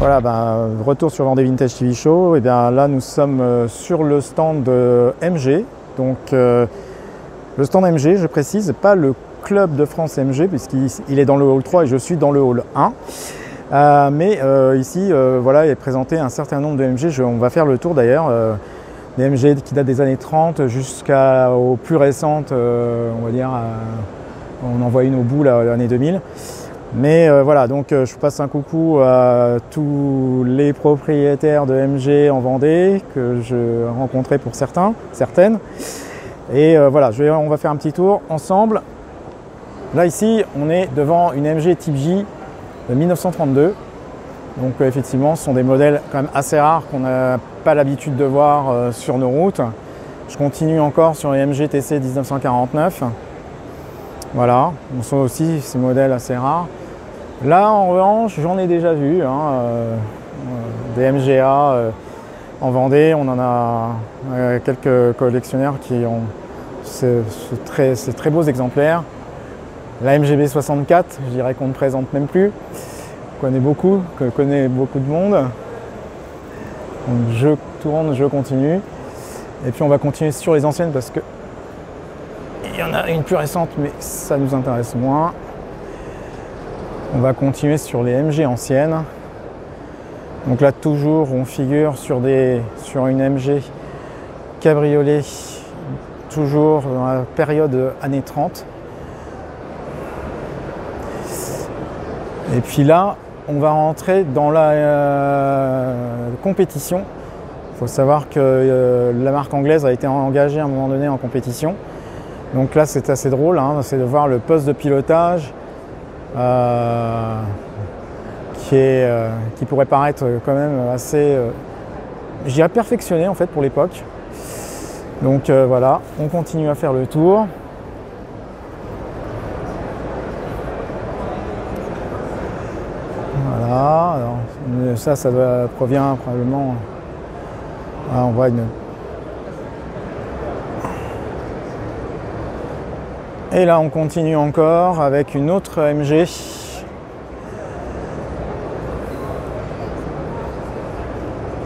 Voilà, retour sur Vendée Vintage TV Show. Et bien là, nous sommes sur le stand de MG. Donc, le stand MG, je précise, pas le Club de France MG, puisqu'il est dans le hall 3 et je suis dans le hall 1. Mais ici, voilà, il est présenté un certain nombre de MG. On va faire le tour d'ailleurs. Des MG qui datent des années 30 jusqu'aux plus récentes, on va dire, on en voit une au bout, l'année 2000. Mais voilà, donc je passe un coucou à tous les propriétaires de MG en Vendée que je rencontrais pour certaines. Et voilà, on va faire un petit tour ensemble. Là ici, on est devant une MG Type J de 1932. Donc effectivement, ce sont des modèles quand même assez rares qu'on n'a pas l'habitude de voir sur nos routes. Je continue encore sur les MG TC 1949. Voilà, ce sont aussi ces modèles assez rares. Là en revanche, j'en ai déjà vu des MGA en Vendée. On en a quelques collectionneurs qui ont ces très beaux exemplaires. La MGB 64, je dirais qu'on ne présente même plus. Que connaît beaucoup de monde. Donc je tourne, je continue. Et puis on va continuer sur les anciennes parce que il y en a une plus récente, mais ça nous intéresse moins. On va continuer sur les MG anciennes. Donc là toujours on figure sur une MG cabriolet, toujours dans la période années 30. Et puis là, on va rentrer dans la compétition. Il faut savoir que la marque anglaise a été engagée à un moment donné en compétition. Donc là, c'est assez drôle, c'est de voir le poste de pilotage qui pourrait paraître quand même assez, je dirais, perfectionné en fait pour l'époque. Donc voilà, on continue à faire le tour. Voilà, alors, ça provient probablement. On voit une. Et là, on continue encore avec une autre MG.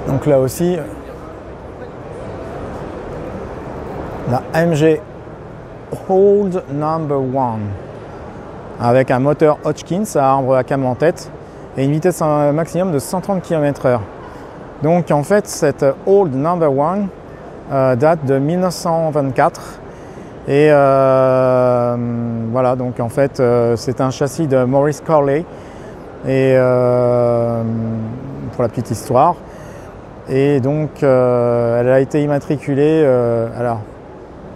Donc là aussi, la MG Old Number One avec un moteur Hodgkins à arbre à cam en tête et une vitesse maximum de 130 km/h. Donc en fait, cette Old Number One date de 1924 et voilà, donc en fait c'est un châssis de Maurice Corley et pour la petite histoire. Et donc elle a été immatriculée, elle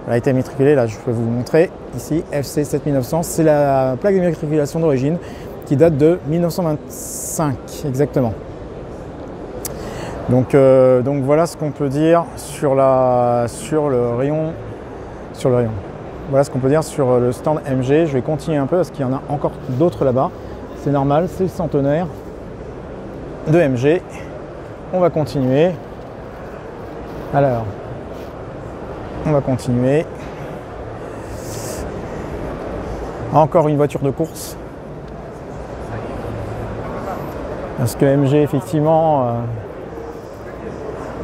a été immatriculée, là je peux vous montrer ici, FC 7900, c'est la plaque d'immatriculation d'origine qui date de 1925 exactement. Donc voilà ce qu'on peut dire sur le rayon. Voilà ce qu'on peut dire sur le stand MG. Je vais continuer un peu parce qu'il y en a encore d'autres là-bas. C'est normal, c'est le centenaire de MG. On va continuer. Alors, on va continuer. Encore une voiture de course. Parce que MG, effectivement,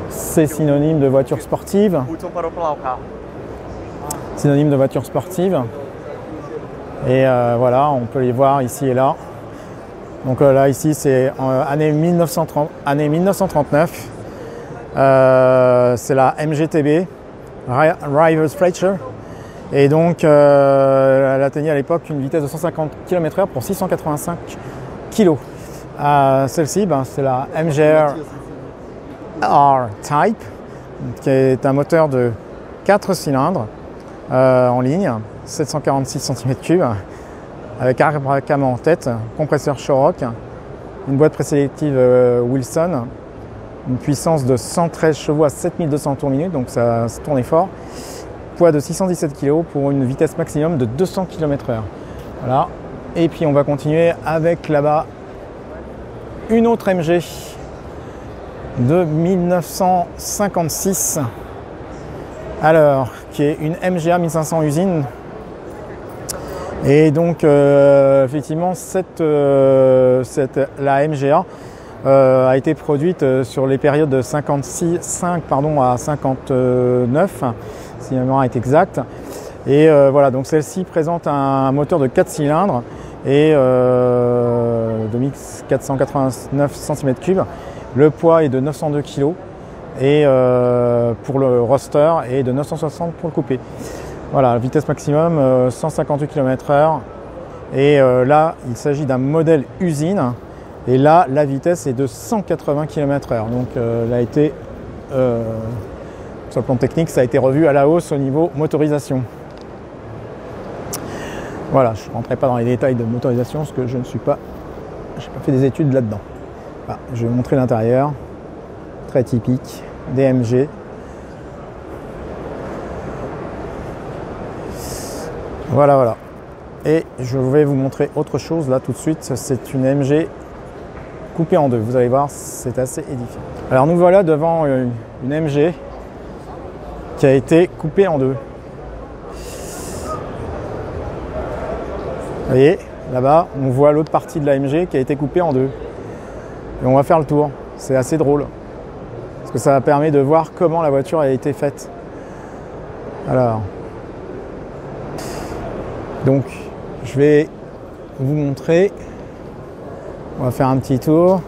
c'est synonyme de voiture sportive. Synonyme de voiture sportive. Et voilà, on peut les voir ici et là. Donc là, ici, c'est année 1939. C'est la MGTB, Rivers Fletcher. Et donc, elle atteignait à l'époque une vitesse de 150 km/h pour 685 kg. Celle-ci, c'est la MGR R-Type, qui est un moteur de 4 cylindres en ligne, 746 cm3, avec arbre à cam en tête, compresseur Shorrock, une boîte présélective Wilson, une puissance de 113 chevaux à 7200 tours minute, donc ça tournait fort, poids de 617 kg pour une vitesse maximum de 200 km/h. Voilà. Et puis on va continuer avec là-bas une autre MG de 1956, alors qui est une MGA 1500 usine. Et donc effectivement la MGA a été produite sur les périodes de 55 à 59, si ma mémoire est exacte. Et voilà, donc celle-ci présente un moteur de 4 cylindres et 2489 cm3. Le poids est de 902 kg et pour le roster et de 960 pour le coupé. Voilà, vitesse maximum 158 km/h. Et là, il s'agit d'un modèle usine. Et là, la vitesse est de 180 km/h. Donc, sur le plan technique, ça a été revu à la hausse au niveau motorisation. Voilà, je ne rentrerai pas dans les détails de motorisation parce que je n'ai pas fait des études là-dedans. Voilà, je vais vous montrer l'intérieur. Très typique des MG. Voilà. Et je vais vous montrer autre chose là tout de suite. C'est une MG coupée en deux. Vous allez voir, c'est assez édifiant. Alors nous voilà devant une MG qui a été coupée en deux. Vous voyez, là-bas, on voit l'autre partie de la MG qui a été coupée en deux. Et on va faire le tour. C'est assez drôle. Parce que ça permet de voir comment la voiture a été faite. Alors, donc, je vais vous montrer. On va faire un petit tour.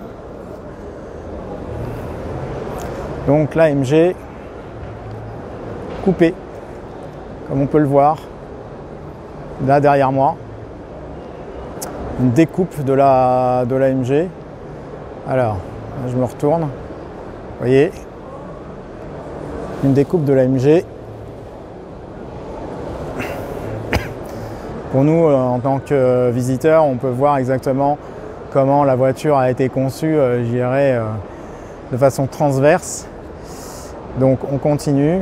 Donc, la MG coupée, comme on peut le voir, là derrière moi. Une découpe de la MG. Alors, je me retourne. Vous voyez, une découpe de la MG. Pour nous, en tant que visiteurs, on peut voir exactement comment la voiture a été conçue, je dirais, de façon transverse. Donc, on continue.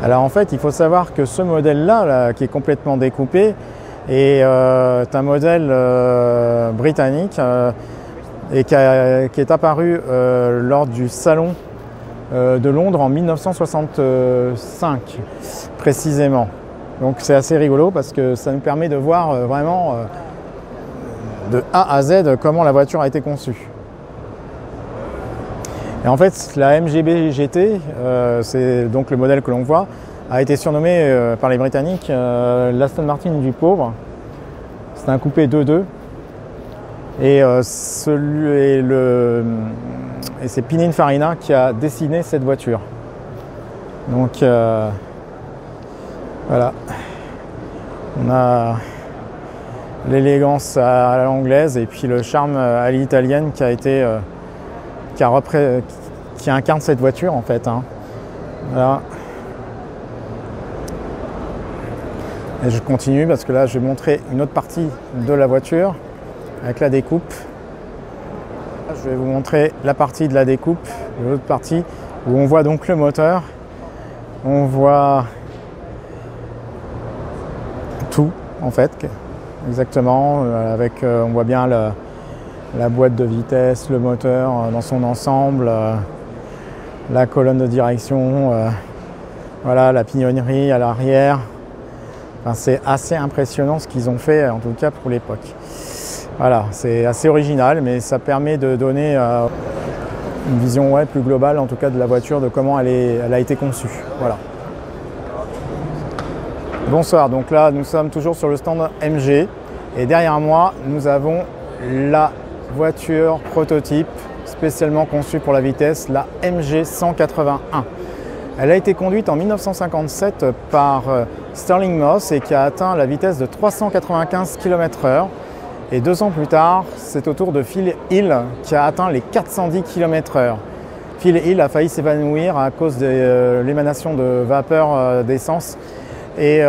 Alors en fait, il faut savoir que ce modèle-là, qui est complètement découpé, est un modèle britannique et qui est apparu lors du salon de Londres en 1965 précisément. Donc c'est assez rigolo parce que ça nous permet de voir vraiment de A à Z comment la voiture a été conçue. Et en fait, la MGB GT, c'est donc le modèle que l'on voit, a été surnommé par les Britanniques l'Aston Martin du pauvre. C'est un coupé 2.2 et c'est Pininfarina qui a dessiné cette voiture. Donc voilà, on a l'élégance à l'anglaise et puis le charme à l'italienne qui a été qui incarne cette voiture en fait. Voilà. Et je continue parce que là je vais montrer une autre partie de la voiture avec la découpe. Je vais vous montrer la partie de la découpe, l'autre partie où on voit donc le moteur. On voit tout en fait, exactement, on voit bien la boîte de vitesse, le moteur dans son ensemble, la colonne de direction, voilà, la pignonnerie à l'arrière. Enfin, c'est assez impressionnant ce qu'ils ont fait, en tout cas pour l'époque. Voilà, c'est assez original, mais ça permet de donner une vision plus globale, en tout cas de la voiture, de comment elle a été conçue. Voilà. Bonsoir, donc là nous sommes toujours sur le stand MG et derrière moi nous avons la voiture prototype spécialement conçue pour la vitesse, la MG 181. Elle a été conduite en 1957 par Stirling Moss et qui a atteint la vitesse de 395 km/h. Et 2 ans plus tard, c'est au tour de Phil Hill qui a atteint les 410 km/h. Phil Hill a failli s'évanouir à cause de l'émanation de vapeur d'essence et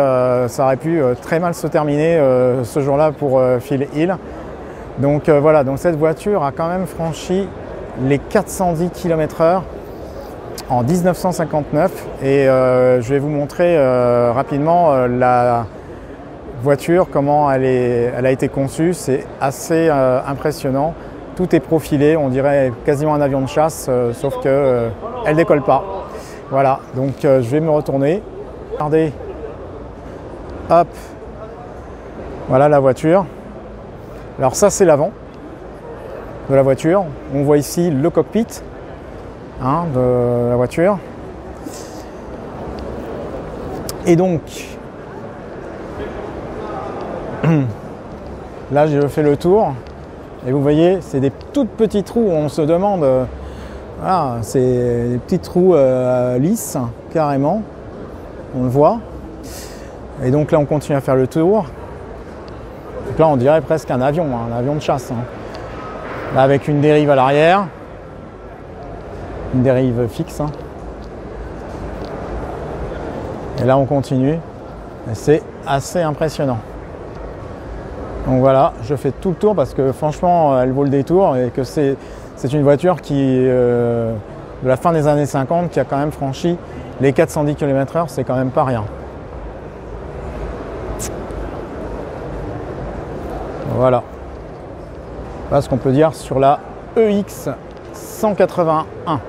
ça aurait pu très mal se terminer ce jour-là pour Phil Hill. Donc voilà, donc cette voiture a quand même franchi les 410 km/h en 1959 et je vais vous montrer rapidement la voiture, comment elle a été conçue. C'est assez impressionnant. Tout est profilé, on dirait quasiment un avion de chasse, sauf que elle décolle pas. Voilà, donc je vais me retourner. Regardez, hop, Voilà la voiture. Alors ça c'est l'avant de la voiture. On voit ici le cockpit de la voiture. Et donc là je fais le tour et vous voyez c'est des toutes petites trous. On se demande, voilà, c'est des petits trous lisses carrément. On le voit. Et donc là on continue à faire le tour. Donc là on dirait presque un avion, un avion de chasse. Là avec une dérive à l'arrière, une dérive fixe. Et là on continue. Et c'est assez impressionnant. Donc voilà, je fais tout le tour parce que franchement elle vaut le détour et que c'est une voiture qui de la fin des années 50 qui a quand même franchi les 410 km/h, c'est quand même pas rien. Voilà. Voilà ce qu'on peut dire sur la EX 181.